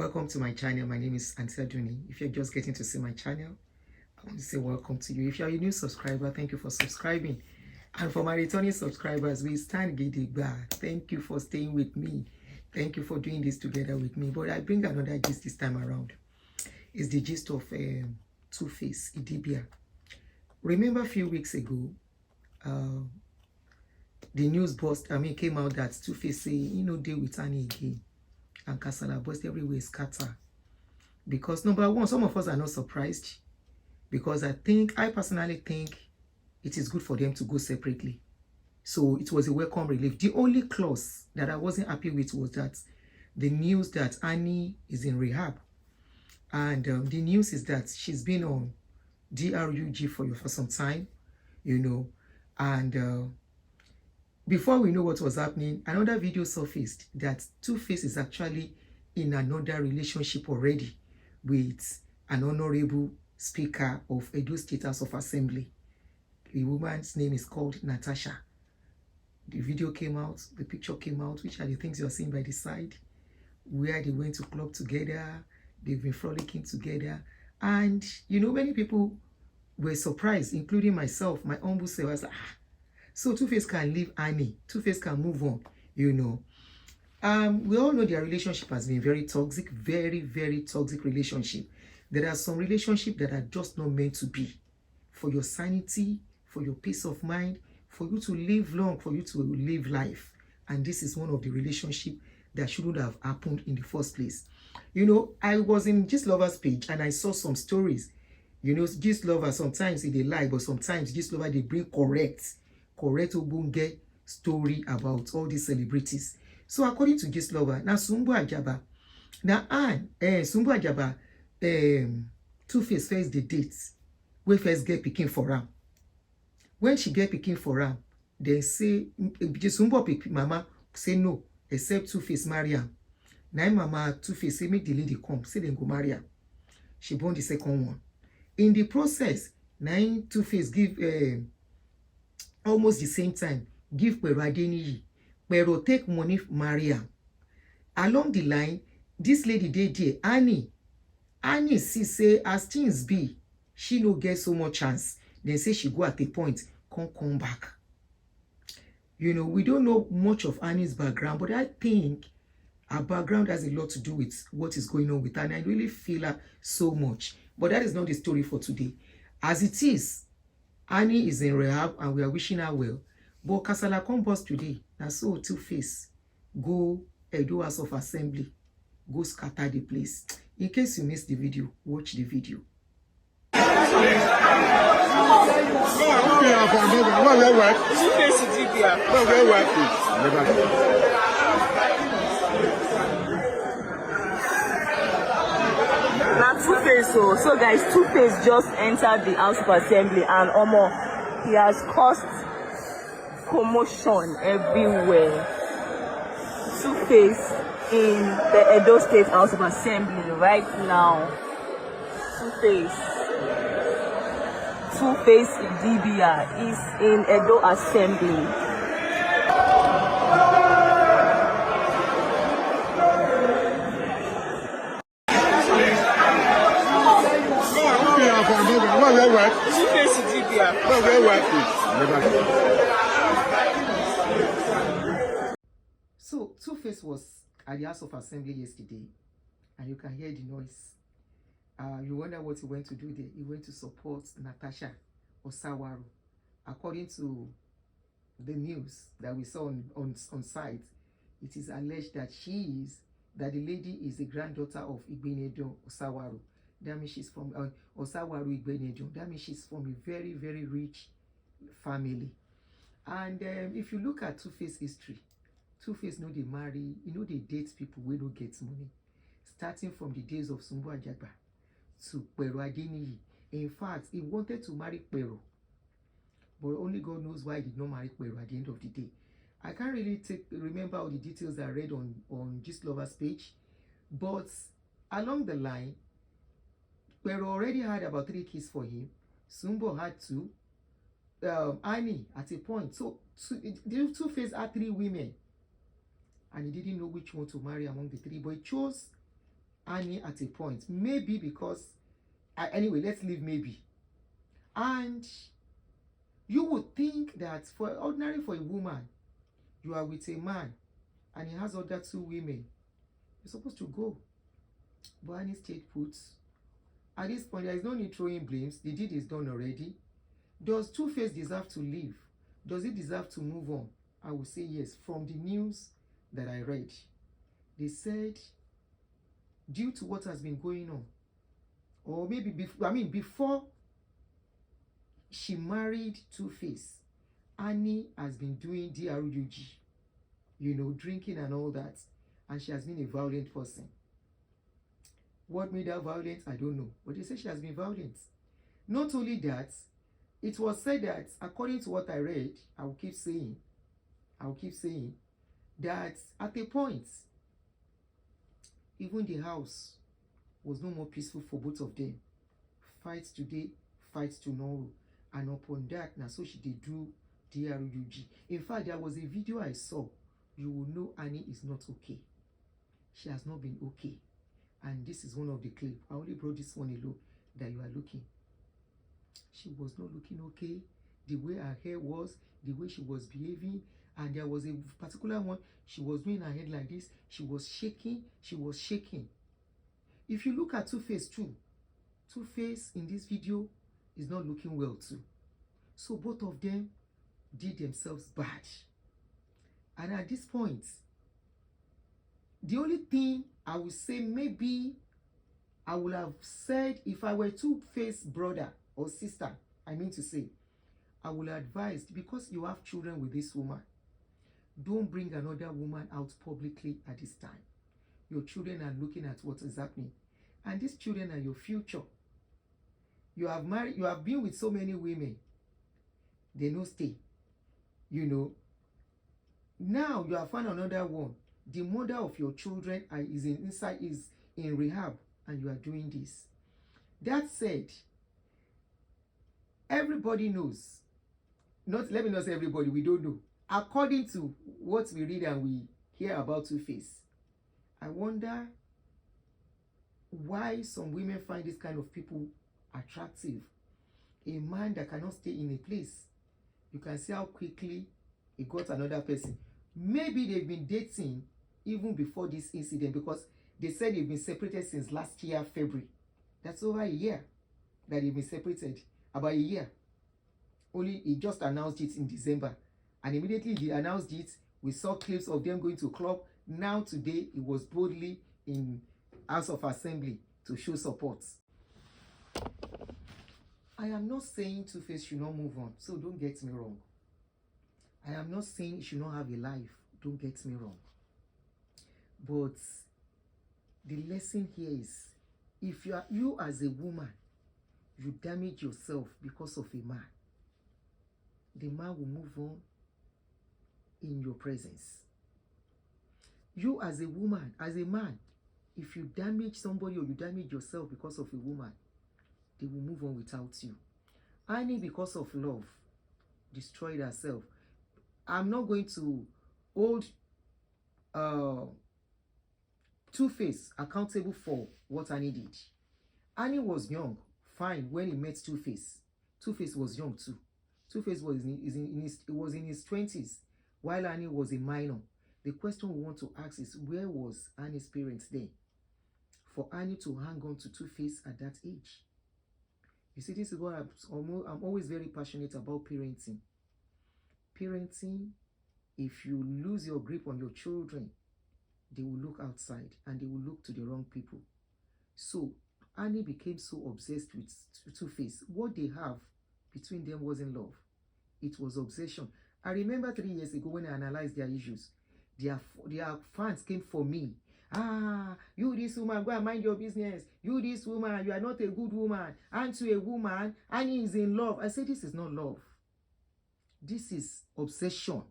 Welcome to my channel. My name is Auntie Aduni. If you're just getting to see my channel, I want to say welcome to you. If you're a new subscriber, thank you for subscribing. And for my returning subscribers, we stand gidigba. Thank you for staying with me. Thank you for doing this together with me. But I bring another gist this time around. It's the gist of Tuface, Idibia. Remember a few weeks ago, the news came out that Tuface say, deal with Annie again. And Kasala burst everywhere scatter. Because number one, some of us are not surprised. Because I personally think it is good for them to go separately. So it was a welcome relief. The only clause that I wasn't happy with was that the news that Annie is in rehab. And the news is that she's been on DRUG for some time, and before we know what was happening, another video surfaced that Tuface is actually in another relationship already with an honorable speaker of Edo State House of Assembly. The woman's name is called Natasha. The video came out, the picture came out, which are the things you are seeing by the side, where they went to club together, they've been frolicking together. And, many people were surprised, including myself, my humble self. I was like, so Tuface can leave Annie. Tuface can move on, We all know their relationship has been very toxic, very, very toxic relationship. There are some relationships that are just not meant to be. For your sanity, for your peace of mind, for you to live long, for you to live life. And this is one of the relationships that shouldn't have happened in the first place. I was in Gist Lovers page and I saw some stories. Gist Lovers, sometimes they lie, but sometimes Gist Lovers, they bring correct Obunge story about all these celebrities. So according to Gist Lover, now Sumbu Ajaba, Sumbu Ajaba, Tuface first the dates, we first get picking for her. When she get picking for her, they say, Sumbu pick mama say no, except Tuface marry her. Now mama Tuface say make the lady come, say then go marry her. She born the second one. In the process, now Tuface give almost the same time, give Pero Adeniyi. Pero take money marry her. Along the line, this lady there, Annie see say as things be, she no get so much chance. Then say she go at a point, come back. We don't know much of Annie's background, but I think her background has a lot to do with what is going on with her, and I really feel her so much. But that is not the story for today. As it is, Annie is in rehab and we are wishing her well. But Kasala come bust today. Now so Tuface go Edo House of Assembly. Go scatter the place. In case you missed the video, watch the video. Now Tuface, so guys, Tuface just entered the House of Assembly and he has caused commotion everywhere. Tuface in the Edo State House of Assembly right now. Tuface Idibia is in Edo Assembly. So Tuface was at the House of Assembly yesterday, and you can hear the noise. You wonder what he went to do there. He went to support Natasha Osawaru. According to the news that we saw on site, it is alleged that the lady is the granddaughter of Igbenedion Osawaru. That means she's from Osawaru Igbenedion. That means she's from a very, very rich family. And if you look at Tuface history, Tuface know they marry, they date people who don't get money. Starting from the days of Sumbu Ajaba to Pero Adeniyi. In fact, he wanted to marry Pero, but only God knows why he did not marry Pero at the end of the day. I can't really remember all the details I read on Gist Lovers page, but along the line, Pero already had about 3 kids for him. Sumbu had 2. Annie at a point. So Tuface had 3 women. And he didn't know which one to marry among the 3, but he chose Annie at a point. Maybe because, anyway, let's leave maybe. And you would think that for a woman, you are with a man and he has other 2 women, you're supposed to go. But Annie stayed put. At this point, there is no need throwing blames. The deed is done already. Does Tuface deserve to leave? Does he deserve to move on? I would say yes. From the news that I read, they said due to what has been going on, or maybe before she married Tuface, Annie has been doing DRUG, drinking and all that, and she has been a violent person. What made her violent, I don't know, but they say she has been violent. Not only that, it was said that, according to what I read, I will keep saying, that at a point, even the house was no more peaceful for both of them. Fights today, fights tomorrow. And upon that, now so she did do DRUG. In fact, there was a video I saw. You will know Annie is not okay. She has not been okay. And this is one of the clips. I only brought this one alone that you are looking. She was not looking okay. The way her hair was, the way she was behaving, and there was a particular one, she was doing her head like this. She was shaking. If you look at Tuface too, Tuface in this video is not looking well too. So both of them did themselves bad. And at this point, the only thing I would say, maybe I would have said, if I were Tuface's brother or sister, I mean to say, I would advise, because you have children with this woman, don't bring another woman out publicly at this time. Your children are looking at what is happening. And these children are your future. You have married, you have been with so many women. They no stay. Now you have found another one. The mother of your children is in rehab, and you are doing this. That said, everybody knows. Let me not say everybody, we don't know. According to what we read and we hear about Tuface, I wonder why some women find this kind of people attractive. A man that cannot stay in a place. You can see how quickly he got another person. Maybe they've been dating even before this incident, because they said they've been separated since last year, February. That's over a year that they've been separated. About a year. Only he just announced it in December. And immediately they announced it, we saw clips of them going to a club. Now today, he was boldly in House of Assembly to show support. I am not saying Tuface should not move on, so don't get me wrong. I am not saying he should not have a life, don't get me wrong. But the lesson here is, if you as a woman, you damage yourself because of a man, the man will move on in your presence. You as a woman, as a man, if you damage somebody or you damage yourself because of a woman, they will move on without you. Annie, because of love, destroyed herself. I'm not going to hold Tuface accountable for what Annie did. Annie was young, fine, when he met Tuface. Tuface was young too. Tuface was in his 20s, while Annie was a minor. The question we want to ask is, where was Annie's parents then for Annie to hang on to Tuface at that age? You see, this is what I'm always very passionate about parenting. Parenting, if you lose your grip on your children, they will look outside and they will look to the wrong people. So Annie became so obsessed with Tuface. What they have between them wasn't love. It was obsession. I remember 3 years ago when I analyzed their issues, their fans came for me. You this woman, go and mind your business. You this woman, you are not a good woman. Aren't you a woman? Annie is in love. I said, this is not love. This is obsession.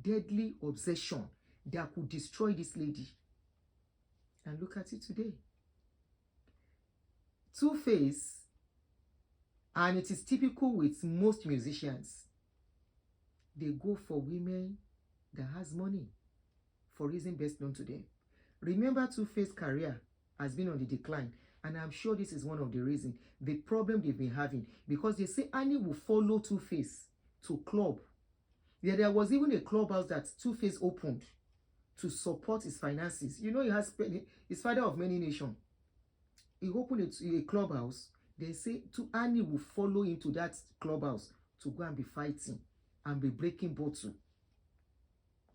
Deadly obsession that could destroy this lady. And look at it today. Tuface, and it is typical with most musicians, they go for women that has money for reason best known to them. Remember Tuface's career has been on the decline. And I'm sure this is one of the reasons, the problem they've been having. Because they say Annie will follow Tuface to club. Yeah, there was even a clubhouse that Tuface opened to support his finances. You know, he's father of many nations. He opened a clubhouse. They say Annie will follow him to that clubhouse to go and be fighting and be breaking bottle.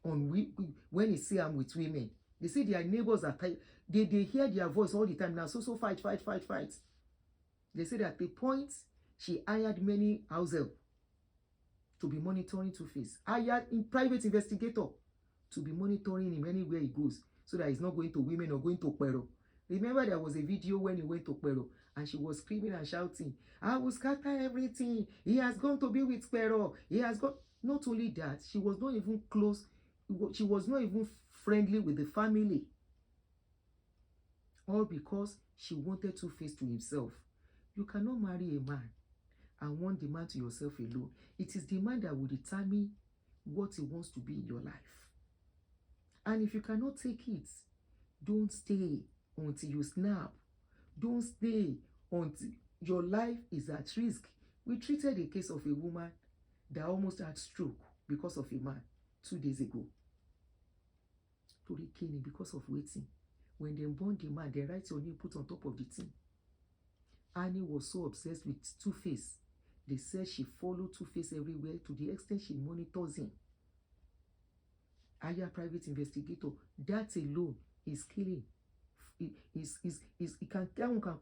When he see him with women, they say their neighbors are tired. They hear their voice all the time now. So fight. They say that at the point she hired many house help to be monitoring Tuface. Hired in private investigator to be monitoring him anywhere he goes, so that he's not going to women or going to Pero. Remember, there was a video when he went to Pero and she was screaming and shouting, "I will scatter everything. He has gone to be with Pero. He has gone." Not only that, she was not even close. She was not even friendly with the family. All because she wanted Tuface to himself. You cannot marry a man and want the man to yourself alone. It is the man that will determine what he wants to be in your life. And if you cannot take it, don't stay until you snap. Don't stay until your life is at risk. We treated a case of a woman that almost had stroke because of a man 2 days ago. Because of waiting. When they born the man, they write your name put on top of the thing. Annie was so obsessed with Tuface. They said she followed Tuface everywhere to the extent she monitors him. Hire private investigator. That alone is killing. It can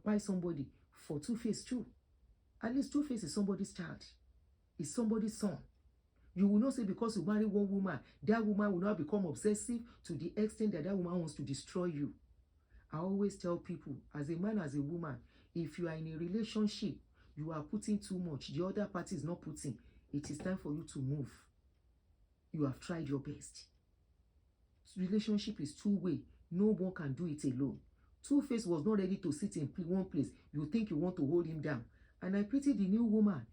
buy somebody for Tuface too. At least Tuface is somebody's child. Is somebody's son. You will not say because you marry one woman, that woman will not become obsessive to the extent that woman wants to destroy you. I always tell people, as a man, as a woman, if you are in a relationship, you are putting too much, the other party is not putting, it is time for you to move. You have tried your best. Relationship is two-way. No one can do it alone. Tuface was not ready to sit in one place. You think you want to hold him down. And I pity the new woman